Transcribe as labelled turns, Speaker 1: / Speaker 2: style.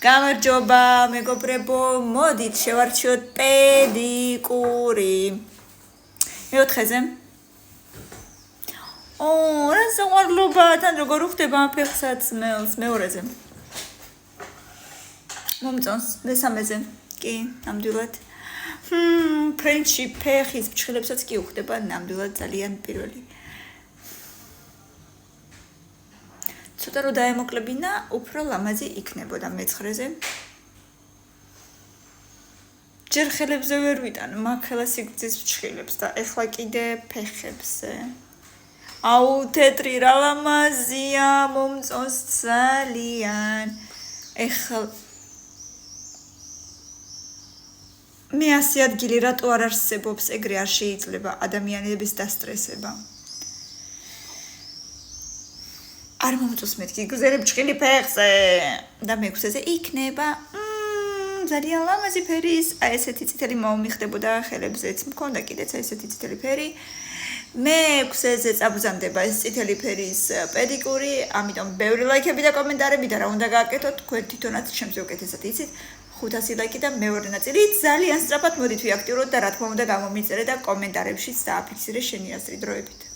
Speaker 1: გამარჯობა მეგობრებო, მოდით შევარჩიოთ პედიკური. მეოთხეზე. რა საყვარლობა, თან როგორ უხდება ამ ფეხსაც სმელს მეორეზე. მომწონს მესამეზე. კი, ნამდვილად. ფრენჩი ფეხის ფრჩხილებსაც კი უხდება ნამდვილად ძალიან პირველი. ცოტა რომ დაემოკლებინა, უფრო ლამაზი იქნებოდა მეცხრეზე. ჯერ ხელებზე ვერ ვიტან, მაგხელა სიგრძის ფრჩხილებს და ეხლა კიდე ფეხებზე. აუ, თეთრი რა ლამაზია, მომწონს ძალიან. ეხლა მე ასე ადგილი რატო არ არსებობს, ეგრე არ შეიძლება ადამიანების დასტრესება. არ მომწონს მეთქი გზელი ფრჩხილი ფეხზე და მეექვსეზე იქნება ძალიან ლამაზი ფერის ესეთი წითელი მომიხდებოდა ხელებზეც მქონდა კიდეც ესეთი წითელი ფერი მეექვსეზე წაბრძანდება ეს წითელი ფერის პედიკური ამიტომ ბევრი ლაიქები და კომენტარები და რა უნდა გააკეთოთ თქვენ თვითონაც ჩემზე უკეთესად იცით 500 ლაიქი და მეორე ნაწილი ძალიან სწრაფად მოდით ვიაქტიუროთ და რა თქმა უნდა გამომიწერე და კომენტარებშიც დააფიქსირე შენი აზრი დროებით